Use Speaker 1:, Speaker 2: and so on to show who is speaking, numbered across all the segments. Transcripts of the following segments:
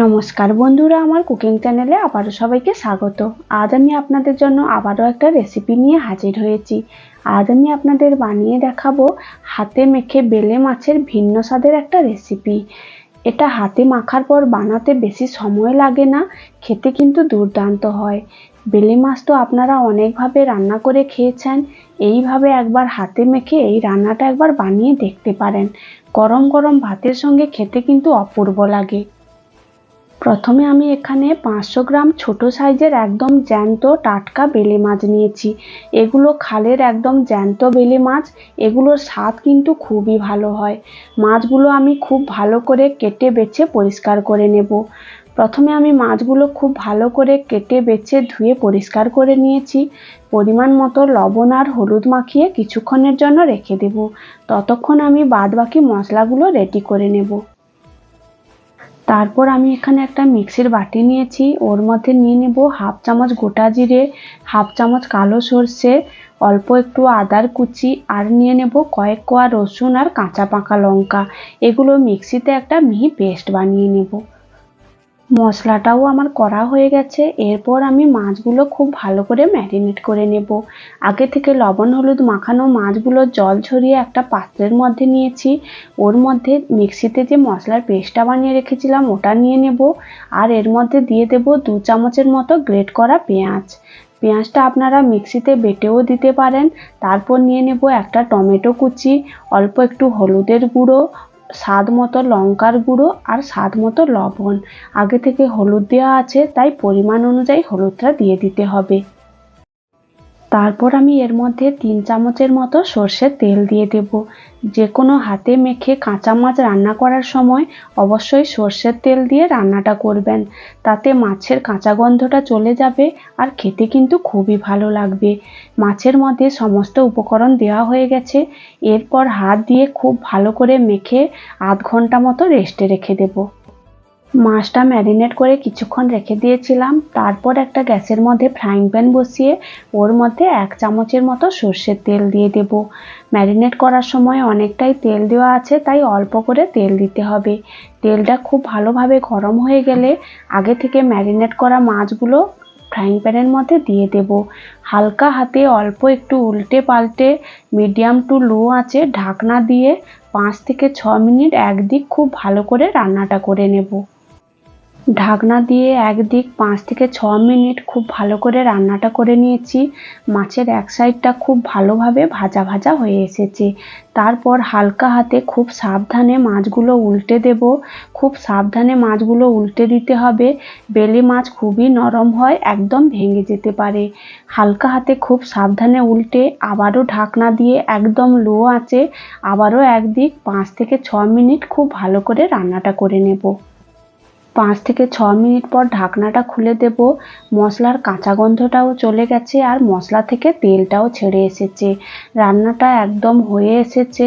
Speaker 1: নমস্কার বন্ধুরা, আমার কুকিং চ্যানেলে আবারও সবাইকে স্বাগত। আজ আমি আপনাদের জন্য আবারও একটা রেসিপি নিয়ে হাজির হয়েছি। আজ আমি আপনাদের বানিয়ে দেখাবো হাতে মেখে বেলে মাছের ভিন্ন স্বাদের একটা রেসিপি। এটা হাতে মাখার পর বানাতে বেশি সময় লাগে না, খেতে কিন্তু দুর্দান্ত হয়। বেলে মাছ তো আপনারা অনেকভাবে রান্না করে খেয়েছেন, এইভাবে একবার হাতে মেখে এই রান্নাটা একবার বানিয়ে দেখতে পারেন। গরম গরম ভাতের সঙ্গে খেতে কিন্তু অপূর্ব লাগে। প্রথমে আমি এখানে 500 গ্রাম ছোট সাইজের একদম জ্যান্ত টাটকা বেলে মাছ নিয়েছি। এগুলো খালের একদম জ্যান্ত বেলে মাছ, এগুলোর স্বাদ কিন্তু খুবই ভালো হয়। মাছগুলো আমি খুব ভালো করে কেটে বেছে পরিষ্কার করে নেব। প্রথমে আমি মাছগুলো খুব ভালো করে কেটে বেছে ধুয়ে পরিষ্কার করে নিয়েছি। পরিমাণ মতো লবণ আর হলুদ মাখিয়ে কিছুক্ষণের জন্য রেখে দেব। ততক্ষণ আমি বাদবাকি মশলাগুলো রেডি করে নেব। তারপর আমি এখানে একটা মিক্সির বাটি নিয়েছি, ওর মধ্যে নিয়ে নেব হাফ চামচ গোটা জিরে, হাফ চামচ কালো সর্ষে, অল্প একটু আদার কুচি, আর নিয়ে নেব কয়েক কোয়া রসুন আর কাঁচা পাকা লঙ্কা। এগুলো মিক্সিতে একটা মিহি পেস্ট বানিয়ে নেব। মশলাটাও আমার করা হয়ে গেছে। এরপর আমি মাছগুলো খুব ভালো করে ম্যারিনেট করে নেব। আগে থেকে লবণ হলুদ মাখানো মাছগুলো জল ঝরিয়ে একটা পাত্রের মধ্যে নিয়েছি। ওর মধ্যে মিক্সিতে যে মশলার পেস্টটা বানিয়ে রেখেছিলাম ওটা নিয়ে নেব, আর এর মধ্যে দিয়ে দেব 2 চামচের মতো গ্রেট করা পেঁয়াজ। পেঁয়াজটা আপনারা মিক্সিতে বেটেও দিতে পারেন। তারপর নিয়ে নেব একটা টমেটো কুচি, অল্প একটু হলুদের গুঁড়ো, স্বাদ মতো লঙ্কার গুঁড়ো, আর স্বাদ মতো লবণ। আগে থেকে হলুদ দেওয়া আছে তাই পরিমাণ অনুযায়ী হলুদটা দিয়ে দিতে হবে। তারপর আমি এর মধ্যে 3 চামচের মতো সর্ষের তেল দিয়ে দেব। যে কোনো হাতে মেখে কাঁচা মাছ রান্না করার সময় অবশ্যই সর্ষের তেল দিয়ে রান্নাটা করবেন, তাতে মাছের কাঁচা গন্ধটা চলে যাবে আর খেতে কিন্তু খুবই ভালো লাগবে। মাছের মধ্যে সমস্ত উপকরণ দেওয়া হয়ে গেছে। এরপর হাত দিয়ে খুব ভালো করে মেখে আধ ঘন্টা মতো রেস্টে রেখে দেব। মাছটা ম্যারিনেট করে কিছুক্ষণ রেখে দিয়েছিলাম। তারপর একটা গ্যাসের মধ্যে ফ্রাইং প্যান বসিয়ে ওর মধ্যে 1 চামচের মতো সর্ষের তেল দিয়ে দেব। ম্যারিনেট করার সময় অনেকটাই তেল দেওয়া আছে তাই অল্প করে তেল দিতে হবে। তেলটা খুব ভালোভাবে গরম হয়ে গেলে আগে থেকে ম্যারিনেট করা মাছগুলো ফ্রাইং প্যানের মধ্যে দিয়ে দেব। হালকা হাতে অল্প একটু উল্টে পাল্টে মিডিয়াম টু লো আঁচে ঢাকনা দিয়ে 5 থেকে 6 মিনিট একদিক খুব ভালো করে রান্নাটা করে নেব। ঢাকনা দিয়ে একদিক 5 থেকে 6 মিনিট খুব ভালো করে রান্নাটা করে নিয়েছি। মাছের এক সাইডটা খুব ভালোভাবে ভাজা ভাজা হয়ে এসেছে। তারপর হালকা হাতে খুব সাবধানে মাছগুলো উল্টে দেব। খুব সাবধানে মাছগুলো উল্টে দিতে হবে। বেলে মাছ খুবই নরম হয়, একদম ভেঙে যেতে পারে। হালকা হাতে খুব সাবধানে উল্টে আবারও ঢাকনা দিয়ে একদম লো আঁচে আবারও একদিক 5 থেকে 6 মিনিট খুব ভালো করে রান্নাটা করে নেব। 5 থেকে 6 মিনিট পর ঢাকনাটা খুলে দেব। মশলার কাঁচা গন্ধটাও চলে গেছে আর মশলা থেকে তেলটাও ছেড়ে এসেছে। রান্নাটা একদম হয়ে এসেছে।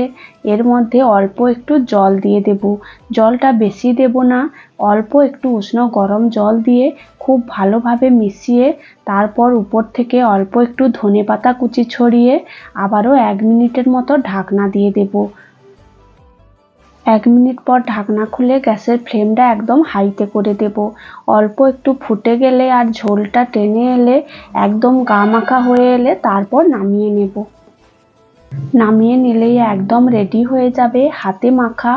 Speaker 1: এর মধ্যে অল্প একটু জল দিয়ে দেব। জলটা বেশি দেব না, অল্প একটু উষ্ণ গরম জল দিয়ে খুব ভালোভাবে মিশিয়ে তারপর উপর থেকে অল্প একটু ধনেপাতা কুচি ছড়িয়ে আবারও 1 মিনিটের মতো ঢাকনা দিয়ে দেব। 1 মিনিট পর ঢাকনা খুলে গ্যাসের ফ্লেমটা একদম হাইতে করে দেব। অল্প একটু ফুটে গেলে আর ঝোলটা টেনে এলে একদম গা মাখা হয়ে এলে তারপর নামিয়ে নেব। নামিয়ে নিলেই একদম রেডি হয়ে যাবে হাতে মাখা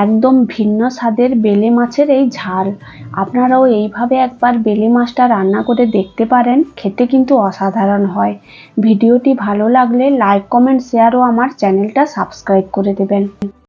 Speaker 1: একদম ভিন্ন স্বাদের বেলে মাছের এই ঝাল। আপনারাও এইভাবে একবার বেলে মাছটা রান্না করে দেখতে পারেন, খেতে কিন্তু অসাধারণ হয়। ভিডিওটি ভালো লাগলে লাইক কমেন্ট শেয়ার ও আমার চ্যানেলটা সাবস্ক্রাইব করে দেবেন।